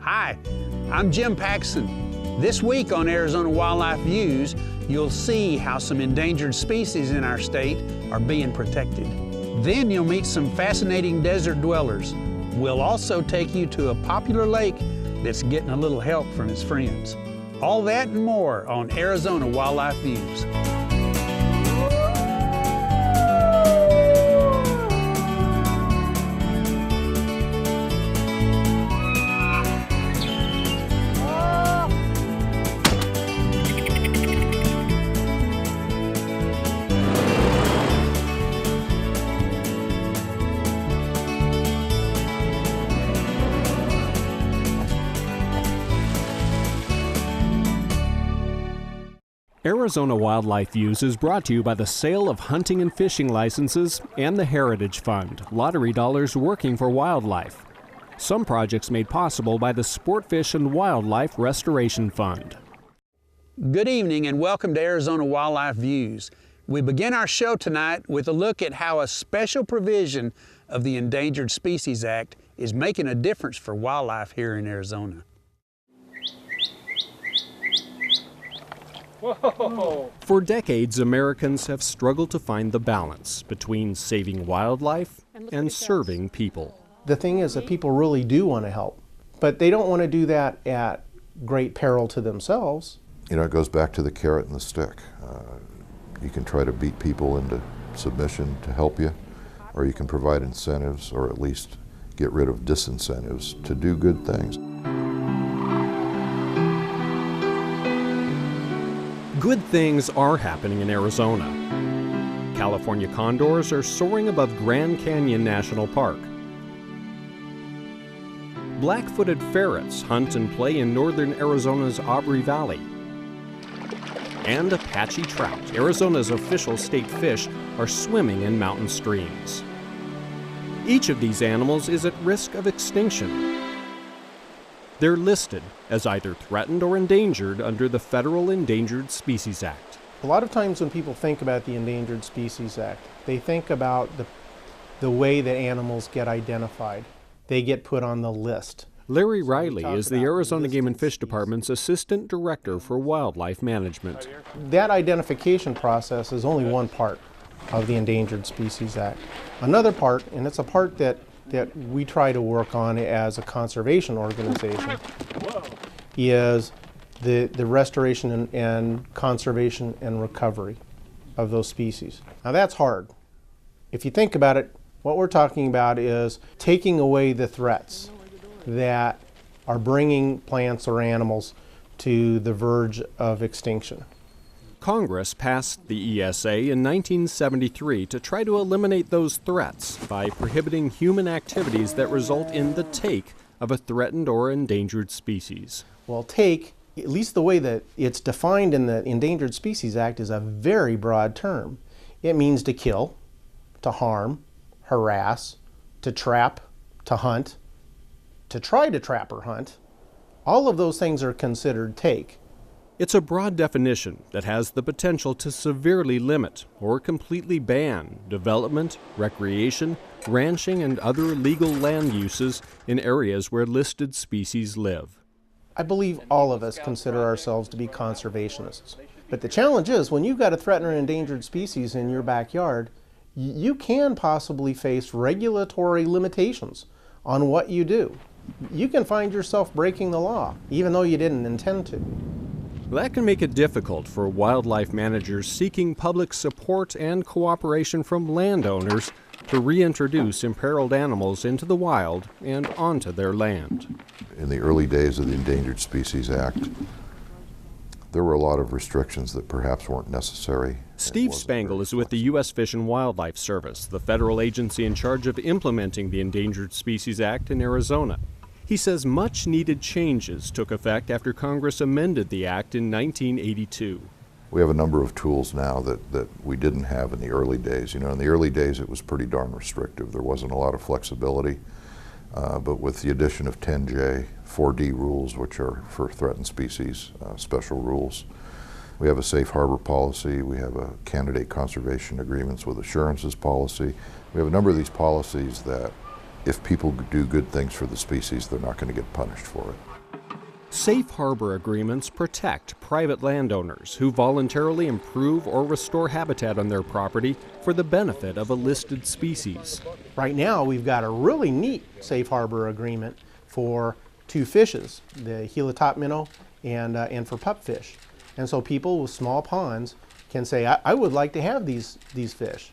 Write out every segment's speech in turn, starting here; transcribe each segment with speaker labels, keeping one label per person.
Speaker 1: Hi, I'm Jim Paxon. This week on Arizona Wildlife Views, you'll see how some endangered species in our state are being protected. Then you'll meet some fascinating desert dwellers. We'll also take you to a popular lake that's getting a little help from its friends. All that and more on Arizona Wildlife Views.
Speaker 2: Arizona Wildlife Views is brought to you by the sale of hunting and fishing licenses and the Heritage Fund, lottery dollars working for wildlife. Some projects made possible by the Sport Fish and Wildlife Restoration Fund.
Speaker 1: Good evening and welcome to Arizona Wildlife Views. We begin our show tonight with a look at how a special provision of the Endangered Species Act is making a difference for wildlife here in Arizona.
Speaker 2: Whoa. For decades, Americans have struggled to find the balance between saving wildlife and serving people.
Speaker 3: The thing is that people really do want to help, but they don't want to do that at great peril to themselves.
Speaker 4: You know, it goes back to the carrot and the stick. You can try to beat people into submission to help you, or you can provide incentives, or at least get rid of disincentives to do good things.
Speaker 2: Good things are happening in Arizona. California condors are soaring above Grand Canyon National Park. Black-footed ferrets hunt and play in northern Arizona's Aubrey Valley. And Apache trout, Arizona's official state fish, are swimming in mountain streams. Each of these animals is at risk of extinction. They're listed as either threatened or endangered under the Federal Endangered Species Act.
Speaker 3: A lot of times when people think about the Endangered Species Act, they think about the way that animals get identified. They get put on the list.
Speaker 2: Larry Riley is the Arizona Game and Fish Department's Assistant Director for Wildlife Management.
Speaker 3: That identification process is only one part of the Endangered Species Act. Another part, and it's a part that we try to work on as a conservation organization, is the restoration and conservation and recovery of those species. Now that's hard. If you think about it, what we're talking about is taking away the threats that are bringing plants or animals to the verge of extinction.
Speaker 2: Congress passed the ESA in 1973 to try to eliminate those threats by prohibiting human activities that result in the take of a threatened or endangered species.
Speaker 3: Well, take, at least the way that it's defined in the Endangered Species Act, is a very broad term. It means to kill, to harm, harass, to trap, to hunt, to try to trap or hunt. All of those things are considered take.
Speaker 2: It's a broad definition that has the potential to severely limit or completely ban development, recreation, ranching, and other legal land uses in areas where listed species live.
Speaker 3: I believe all of us consider ourselves to be conservationists. But the challenge is, when you've got a threatened or endangered species in your backyard, you can possibly face regulatory limitations on what you do. You can find yourself breaking the law, even though you didn't intend to.
Speaker 2: That can make it difficult for wildlife managers seeking public support and cooperation from landowners to reintroduce imperiled animals into the wild and onto their land.
Speaker 4: In the early days of the Endangered Species Act, there were a lot of restrictions that perhaps weren't necessary.
Speaker 2: Steve Spangle is with the U.S. Fish and Wildlife Service, the federal agency in charge of implementing the Endangered Species Act in Arizona. He says much needed changes took effect after Congress amended the act in 1982.
Speaker 4: We have a number of tools now that we didn't have in the early days. You know, in the early days it was pretty darn restrictive. There wasn't a lot of flexibility, but with the addition of 10J, 4D rules, which are for threatened species, special rules. We have a safe harbor policy. We have a candidate conservation agreements with assurances policy. We have a number of these policies that if people do good things for the species, they're not going to get punished for it.
Speaker 2: Safe harbor agreements protect private landowners who voluntarily improve or restore habitat on their property for the benefit of a listed species.
Speaker 3: Right now, we've got a really neat safe harbor agreement for two fishes, the Gila top minnow and for pupfish. And so people with small ponds can say, I would like to have these fish.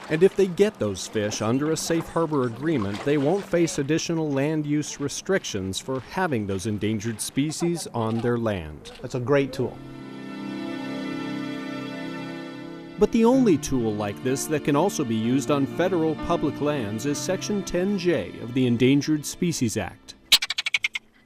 Speaker 2: And if they get those fish under a safe harbor agreement, they won't face additional land use restrictions for having those endangered species on their land.
Speaker 3: That's a great tool.
Speaker 2: But the only tool like this that can also be used on federal public lands is Section 10J of the Endangered Species Act.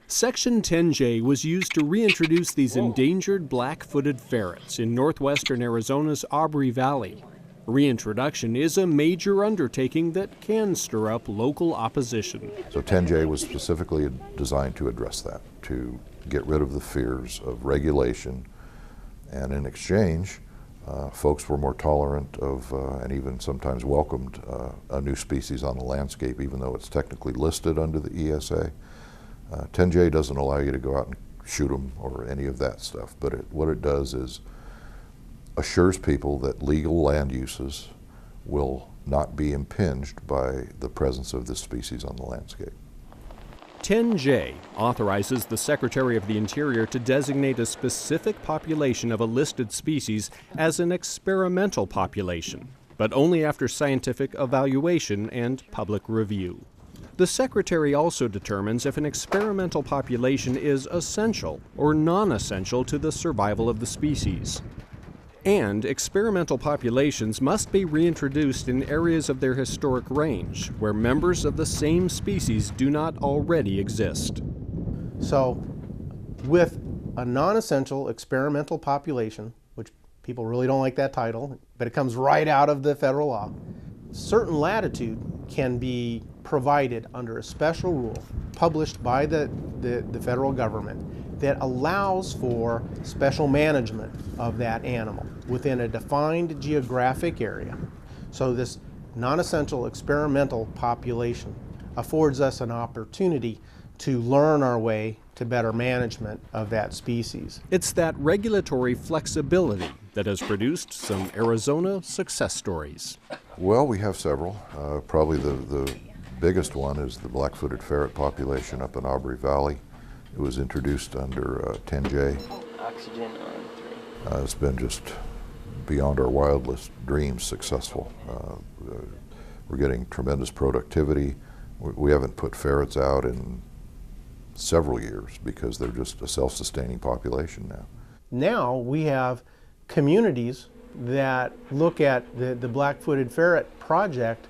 Speaker 2: Section 10J was used to reintroduce these endangered black-footed ferrets in northwestern Arizona's Aubrey Valley. Reintroduction is a major undertaking that can stir up local opposition.
Speaker 4: So 10J was specifically designed to address that, to get rid of the fears of regulation, and in exchange, folks were more tolerant of and even sometimes welcomed a new species on the landscape, even though it's technically listed under the ESA. 10J doesn't allow you to go out and shoot them or any of that stuff, but what it does is assures people that legal land uses will not be impinged by the presence of this species on the landscape.
Speaker 2: 10J authorizes the Secretary of the Interior to designate a specific population of a listed species as an experimental population, but only after scientific evaluation and public review. The Secretary also determines if an experimental population is essential or non-essential to the survival of the species. And experimental populations must be reintroduced in areas of their historic range where members of the same species do not already exist.
Speaker 3: So with a non-essential experimental population, which people really don't like that title, but it comes right out of the federal law, certain latitude can be provided under a special rule published by the federal government that allows for special management of that animal within a defined geographic area. So this non-essential experimental population affords us an opportunity to learn our way to better management of that species.
Speaker 2: It's that regulatory flexibility that has produced some Arizona success stories.
Speaker 4: Well, we have several. Probably the biggest one is the black-footed ferret population up in Aubrey Valley. It was introduced under 10J.
Speaker 5: Oxygen on 3.
Speaker 4: It's been just beyond our wildest dreams successful. We're getting tremendous productivity. We haven't put ferrets out in several years because they're just a self-sustaining population now.
Speaker 3: Now we have communities that look at the black-footed ferret project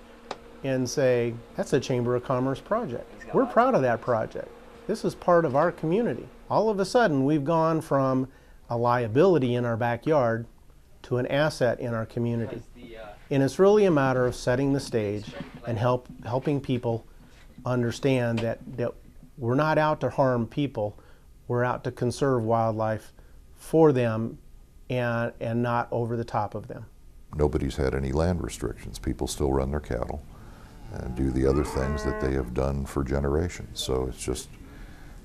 Speaker 3: and say, that's a Chamber of Commerce project. We're proud of that project. This is part of our community. All of a sudden, we've gone from a liability in our backyard to an asset in our community. And it's really a matter of setting the stage and helping people understand that we're not out to harm people, we're out to conserve wildlife for them and not over the top of them.
Speaker 4: Nobody's had any land restrictions. People still run their cattle and do the other things that they have done for generations. So it's just,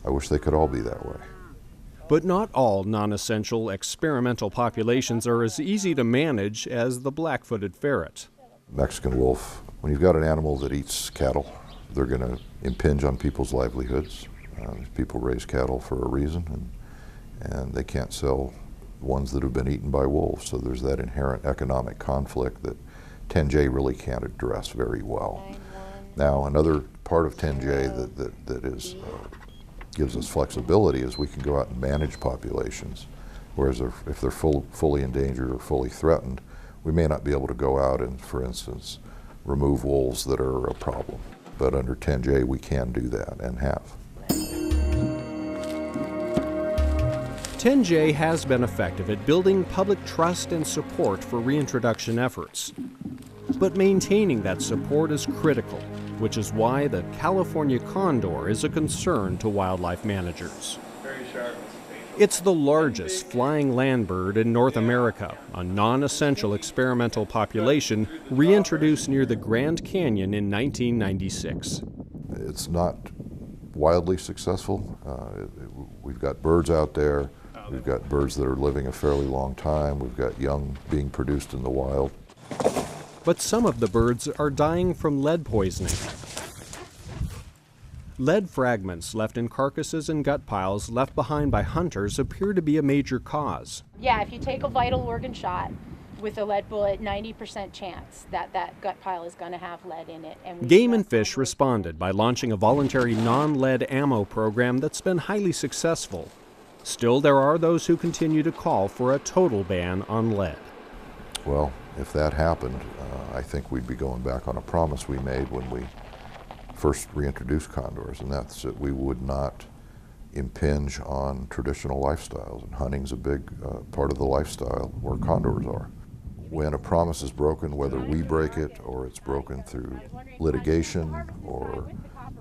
Speaker 4: I wish they could all be that way.
Speaker 2: But not all non-essential experimental populations are as easy to manage as the black-footed ferret.
Speaker 4: Mexican wolf, when you've got an animal that eats cattle, they're going to impinge on people's livelihoods. People raise cattle for a reason, and they can't sell ones that have been eaten by wolves. So there's that inherent economic conflict that 10J really can't address very well. Now, another part of 10J that is gives us flexibility is we can go out and manage populations, whereas if they're fully endangered or fully threatened, we may not be able to go out and, for instance, remove wolves that are a problem. But under 10J, we can do that and have.
Speaker 2: 10J has been effective at building public trust and support for reintroduction efforts. But maintaining that support is critical, which is why the California condor is a concern to wildlife managers.
Speaker 5: Very sharp.
Speaker 2: It's the largest flying land bird in North America, a non-essential experimental population reintroduced near the Grand Canyon in 1996.
Speaker 4: It's not wildly successful. We've got birds out there. We've got birds that are living a fairly long time. We've got young being produced in the wild.
Speaker 2: But some of the birds are dying from lead poisoning. Lead fragments left in carcasses and gut piles left behind by hunters appear to be a major cause.
Speaker 6: Yeah, if you take a vital organ shot with a lead bullet, 90% chance that that gut pile is going to have lead in it. And
Speaker 2: Game and Fish responded by launching a voluntary non-lead ammo program that's been highly successful. Still, there are those who continue to call for a total ban on lead.
Speaker 4: Well, if that happened, I think we'd be going back on a promise we made when we first reintroduced condors, and that's that we would not impinge on traditional lifestyles, and hunting's a big part of the lifestyle where condors are. When a promise is broken, whether we break it or it's broken through litigation or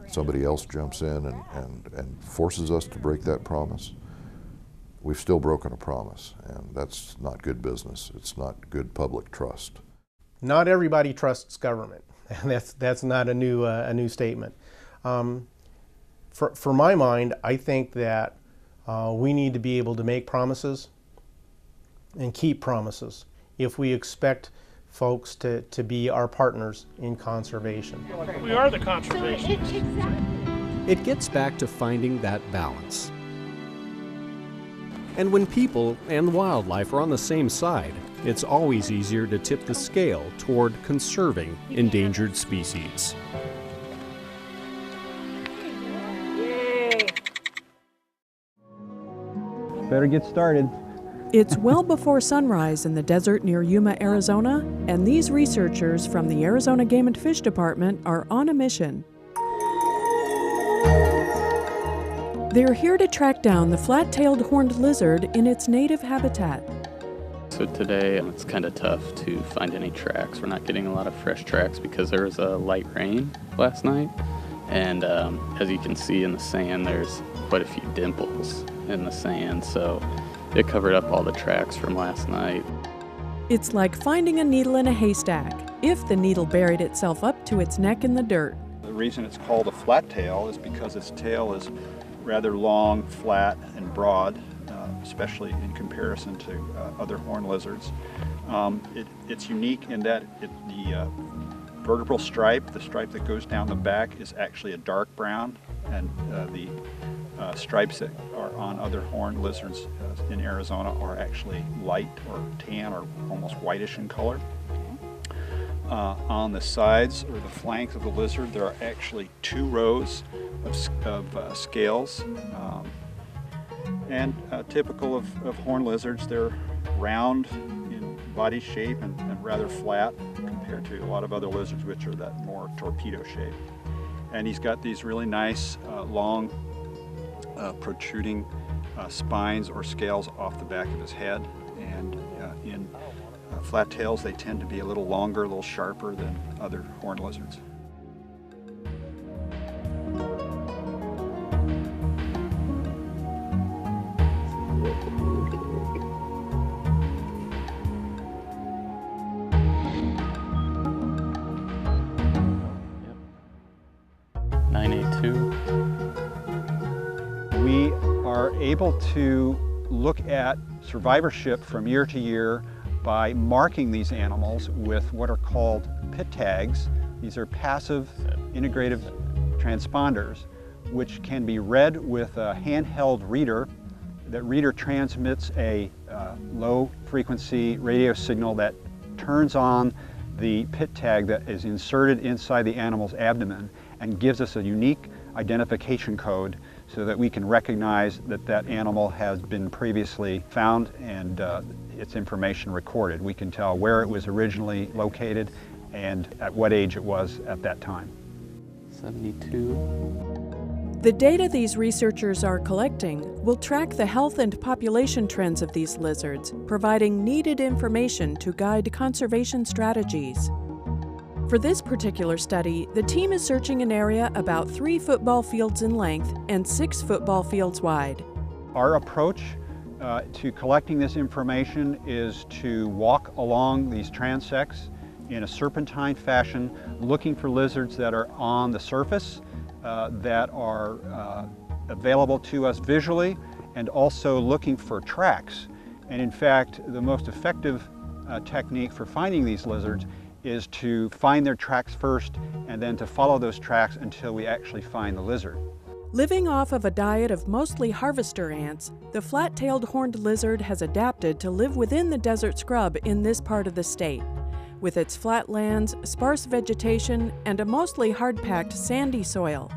Speaker 4: somebody else jumps in and forces us to break that promise, we've still broken a promise, and that's not good business. It's not good public trust.
Speaker 3: Not everybody trusts government, and that's not a new statement. For my mind, I think that we need to be able to make promises and keep promises if we expect folks to be our partners in conservation.
Speaker 7: We are the conservationists.
Speaker 2: It gets back to finding that balance. And when people and wildlife are on the same side, it's always easier to tip the scale toward conserving endangered species.
Speaker 8: Better get started.
Speaker 9: It's well before sunrise in the desert near Yuma, Arizona, and these researchers from the Arizona Game and Fish Department are on a mission. They're here to track down the flat-tailed horned lizard in its native habitat.
Speaker 10: So today it's kind of tough to find any tracks. We're not getting a lot of fresh tracks because there was a light rain last night. And as you can see in the sand, there's quite a few dimples in the sand. So it covered up all the tracks from last night.
Speaker 9: It's like finding a needle in a haystack, if the needle buried itself up to its neck in the dirt.
Speaker 11: The reason it's called a flat tail is because its tail is rather long, flat, and broad, especially in comparison to other horned lizards. It's unique in that the vertebral stripe, the stripe that goes down the back, is actually a dark brown, and the stripes that are on other horned lizards in Arizona are actually light or tan or almost whitish in color. On the sides or the flanks of the lizard, there are actually 2 rows of scales, and typical of horned lizards, they're round in body shape and rather flat compared to a lot of other lizards, which are that more torpedo shape. And he's got these really nice long protruding spines or scales off the back of his head, and in flat tails they tend to be a little longer, a little sharper than other horned lizards. We are able to look at survivorship from year to year by marking these animals with what are called pit tags. These are passive integrative transponders, which can be read with a handheld reader. That reader transmits a low frequency radio signal that turns on the pit tag that is inserted inside the animal's abdomen and gives us a unique identification code so that we can recognize that that animal has been previously found and its information recorded. We can tell where it was originally located and at what age it was at that time.
Speaker 10: 72.
Speaker 9: The data these researchers are collecting will track the health and population trends of these lizards, providing needed information to guide conservation strategies. For this particular study, the team is searching an area about 3 football fields in length and 6 football fields wide.
Speaker 11: Our approach to collecting this information is to walk along these transects in a serpentine fashion, looking for lizards that are on the surface, that are available to us visually, and also looking for tracks. And in fact, the most effective technique for finding these lizards is to find their tracks first and then to follow those tracks until we actually find the lizard.
Speaker 9: Living off of a diet of mostly harvester ants, the flat-tailed horned lizard has adapted to live within the desert scrub in this part of the state. With its flat lands, sparse vegetation, and a mostly hard-packed sandy soil.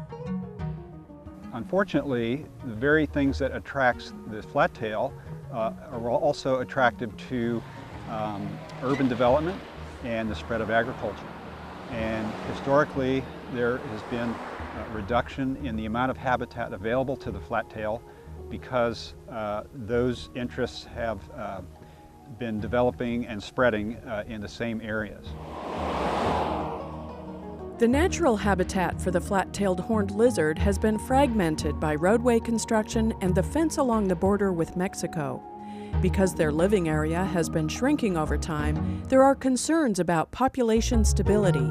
Speaker 11: Unfortunately, the very things that attracts the flat-tail are also attractive to urban development and the spread of agriculture. And historically, there has been a reduction in the amount of habitat available to the flat-tail because those interests have been developing and spreading in the same areas.
Speaker 9: The natural habitat for the flat-tailed horned lizard has been fragmented by roadway construction and the fence along the border with Mexico. Because their living area has been shrinking over time, there are concerns about population stability.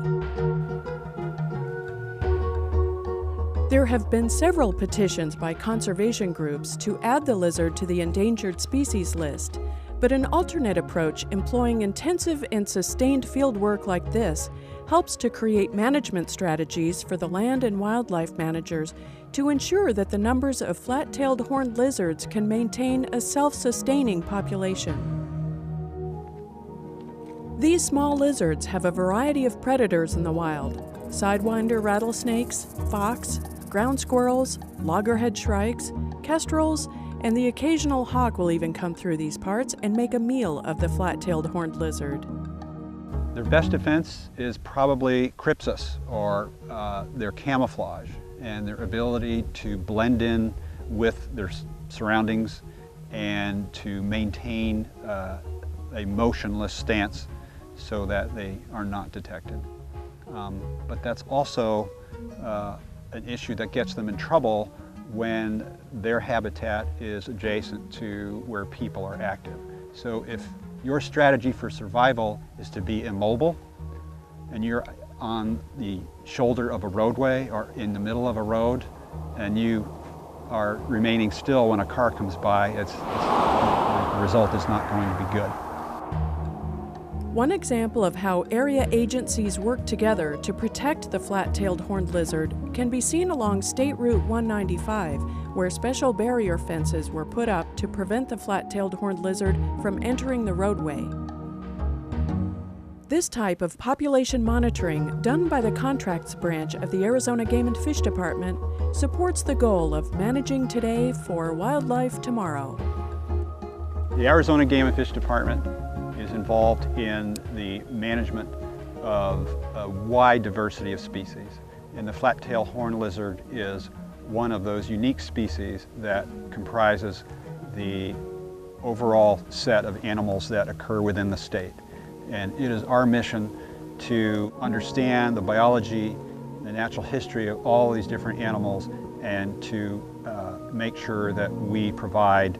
Speaker 9: There have been several petitions by conservation groups to add the lizard to the endangered species list, but an alternate approach employing intensive and sustained field work like this helps to create management strategies for the land and wildlife managers to ensure that the numbers of flat-tailed horned lizards can maintain a self-sustaining population. These small lizards have a variety of predators in the wild: sidewinder rattlesnakes, fox, ground squirrels, loggerhead shrikes, kestrels, and the occasional hawk will even come through these parts and make a meal of the flat-tailed horned lizard.
Speaker 11: Their best defense is probably crypsis, or their camouflage, and their ability to blend in with their surroundings and to maintain a motionless stance so that they are not detected. But that's also an issue that gets them in trouble when their habitat is adjacent to where people are active. So if your strategy for survival is to be immobile and you're on the shoulder of a roadway or in the middle of a road and you are remaining still when a car comes by, the result is not going to be good.
Speaker 9: One example of how area agencies work together to protect the flat-tailed horned lizard can be seen along State Route 195, where special barrier fences were put up to prevent the flat-tailed horned lizard from entering the roadway. This type of population monitoring, done by the contracts branch of the Arizona Game and Fish Department, supports the goal of managing today for wildlife tomorrow.
Speaker 11: The Arizona Game and Fish Department is involved in the management of a wide diversity of species. And the flat-tailed horned lizard is one of those unique species that comprises the overall set of animals that occur within the state. And it is our mission to understand the biology, the natural history of all these different animals, and to make sure that we provide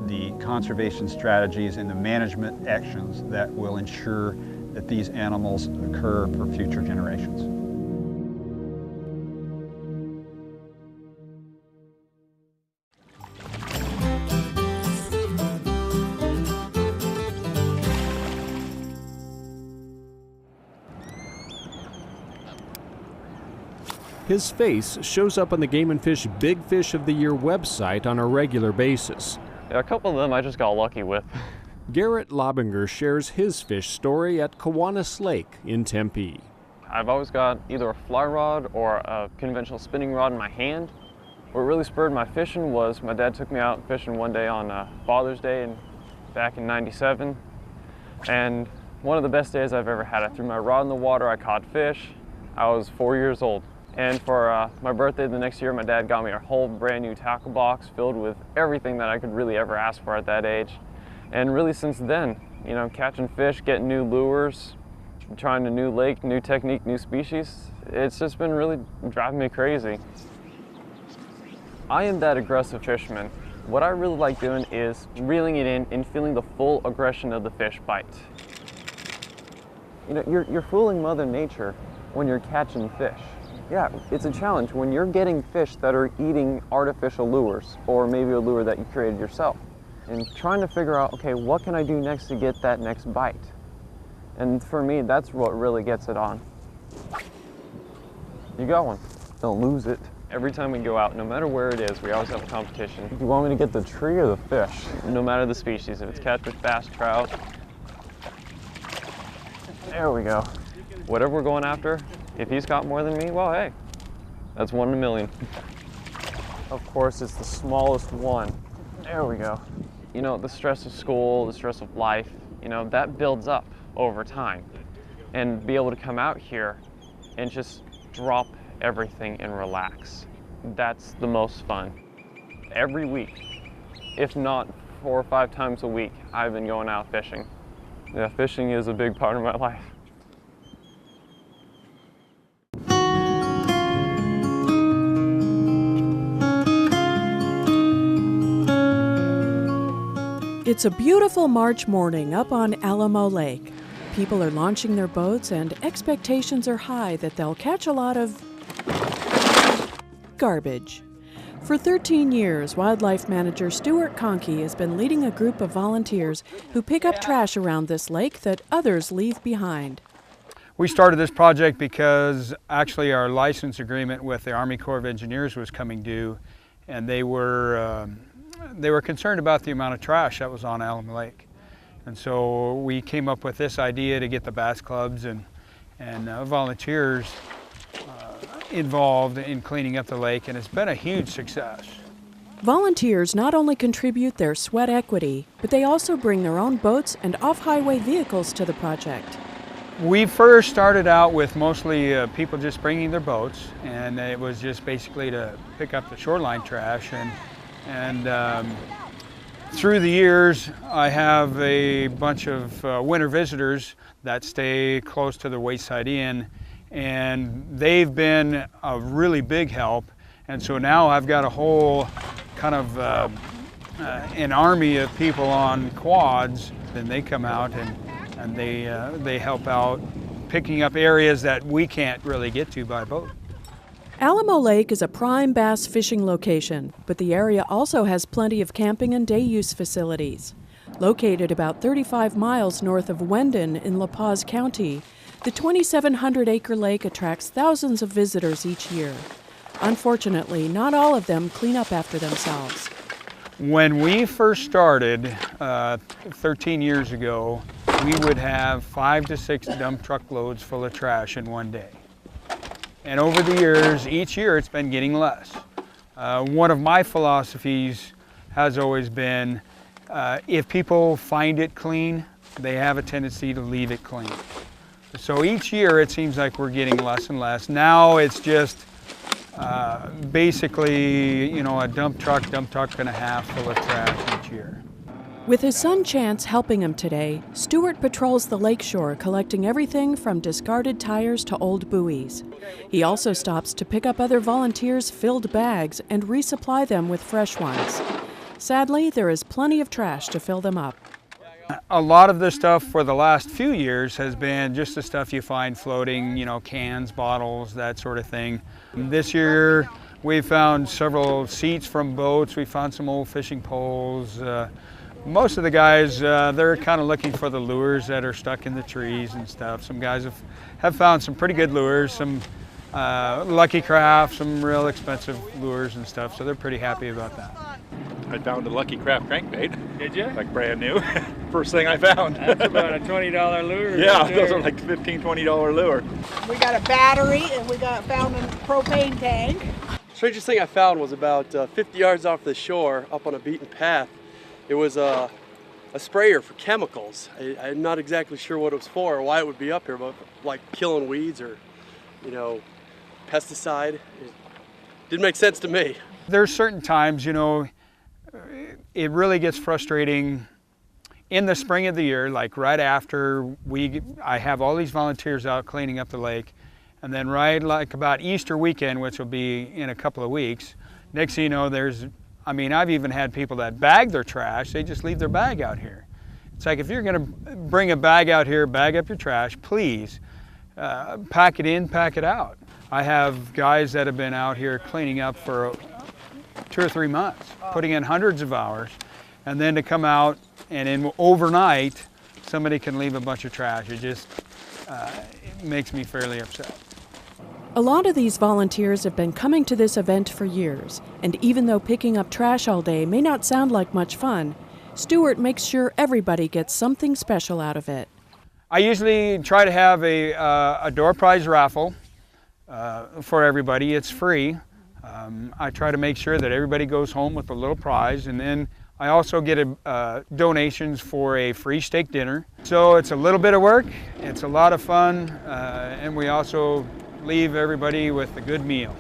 Speaker 11: the conservation strategies and the management actions that will ensure that these animals occur for future generations.
Speaker 2: His face shows up on the Game and Fish Big Fish of the Year website on a regular basis.
Speaker 12: Yeah, a couple of them I just got lucky with.
Speaker 2: Garrett Lobinger shares his fish story at Kiwanis Lake in Tempe.
Speaker 12: I've always got either a fly rod or a conventional spinning rod in my hand. What really spurred my fishing was my dad took me out fishing one day on Father's Day back in '97. And one of the best days I've ever had. I threw my rod in the water, I caught fish. I was 4 years old. And for my birthday the next year, my dad got me a whole brand new tackle box filled with everything that I could really ever ask for at that age. And really since then, you know, catching fish, getting new lures, trying a new lake, new technique, new species, it's just been really driving me crazy. I am that aggressive fisherman. What I really like doing is reeling it in and feeling the full aggression of the fish bite. You know, you're fooling Mother Nature when you're catching fish. Yeah, it's a challenge when you're getting fish that are eating artificial lures, or maybe a lure that you created yourself, and trying to figure out, okay, what can I do next to get that next bite? And for me, that's what really gets it on. You got one. Don't lose it. Every time we go out, no matter where it is, we always have a competition. You want me to get the tree or the fish? No matter the species, if it's catfish, bass, trout. There we go. Whatever we're going after, if he's caught more than me, well, hey, that's 1 in a million. Of course, it's the smallest one. There we go. You know, the stress of school, the stress of life, you know, that builds up over time. And be able to come out here and just drop everything and relax. That's the most fun. Every week, if not 4 or 5 times a week, I've been going out fishing. Yeah, fishing is a big part of my life.
Speaker 9: It's a beautiful March morning up on Alamo Lake. People are launching their boats and expectations are high that they'll catch a lot of garbage. For 13 years, wildlife manager Stuart Conkey has been leading a group of volunteers who pick up trash around this lake that others leave behind.
Speaker 13: We started this project because actually our license agreement with the Army Corps of Engineers was coming due, and they were concerned about the amount of trash that was on Alamo Lake. And so we came up with this idea to get the bass clubs and volunteers involved in cleaning up the lake, and it's been a huge success.
Speaker 9: Volunteers not only contribute their sweat equity, but they also bring their own boats and off-highway vehicles to the project.
Speaker 13: We first started out with mostly people just bringing their boats, and it was just basically to pick up the shoreline trash. And through the years, I have a bunch of winter visitors that stay close to the Wayside Inn, and they've been a really big help. And so now I've got a whole kind of an army of people on quads, and they come out and they help out picking up areas that we can't really get to by boat.
Speaker 9: Alamo Lake is a prime bass fishing location, but the area also has plenty of camping and day use facilities. Located about 35 miles north of Wendon in La Paz County, the 2,700-acre lake attracts thousands of visitors each year. Unfortunately, not all of them clean up after themselves.
Speaker 13: When we first started 13 years ago, we would have 5 to 6 dump truck loads full of trash in one day. And over the years, each year it's been getting less. One of my philosophies has always been, if people find it clean, they have a tendency to leave it clean. So each year it seems like we're getting less and less. Now it's just basically, you know, a dump truck and a half full of trash each year.
Speaker 9: With his son Chance helping him today, Stuart patrols the lakeshore collecting everything from discarded tires to old buoys. He also stops to pick up other volunteers' filled bags and resupply them with fresh ones. Sadly, there is plenty of trash to fill them up.
Speaker 13: A lot of the stuff for the last few years has been just the stuff you find floating, you know, cans, bottles, that sort of thing. This year we found several seats from boats, we found some old fishing poles. Most of the guys, they're kind of looking for the lures that are stuck in the trees and stuff. Some guys have found some pretty good lures, some Lucky Craft, some real expensive lures and stuff, so they're pretty happy about that.
Speaker 14: I found a Lucky Craft crankbait.
Speaker 7: Did you?
Speaker 14: Like brand new. First thing I found.
Speaker 7: That's about a $20 lure.
Speaker 14: Yeah,
Speaker 7: right
Speaker 14: those are like $15, $20 lure.
Speaker 15: We got a battery and we found a propane tank.
Speaker 16: Strangest thing I found was about 50 yards off the shore, up on a beaten path. It was a sprayer for chemicals. I'm not exactly sure what it was for or why it would be up here, but like killing weeds or, you know, pesticide. It didn't make sense to me.
Speaker 13: There's certain times, you know, it really gets frustrating in the spring of the year, like right after I have all these volunteers out cleaning up the lake, and then right like about Easter weekend, which will be in a couple of weeks, next thing you know, I've even had people that bag their trash, they just leave their bag out here. It's like, if you're gonna bring a bag out here, bag up your trash, please, pack it in, pack it out. I have guys that have been out here cleaning up for 2 or 3 months, putting in hundreds of hours, and then to come out and overnight, somebody can leave a bunch of trash. It just it makes me fairly upset.
Speaker 9: A lot of these volunteers have been coming to this event for years, and even though picking up trash all day may not sound like much fun, Stuart makes sure everybody gets something special out of it.
Speaker 13: I usually try to have a door prize raffle for everybody. It's free. I try to make sure that everybody goes home with a little prize, and then I also get donations for a free steak dinner. So it's a little bit of work, it's a lot of fun, and we also leave everybody with a good meal.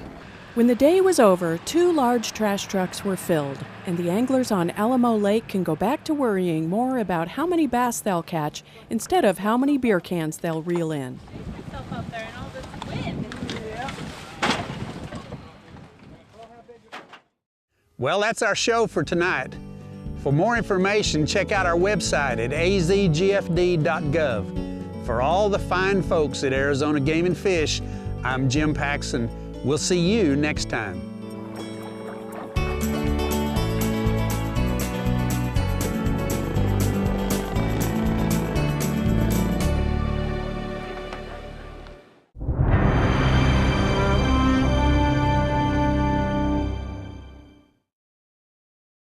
Speaker 9: When the day was over, 2 large trash trucks were filled, and the anglers on Alamo Lake can go back to worrying more about how many bass they'll catch instead of how many beer cans they'll reel in.
Speaker 1: Well, that's our show for tonight. For more information, check out our website at azgfd.gov. For all the fine folks at Arizona Game and Fish, I'm Jim Paxon. We'll see you next time.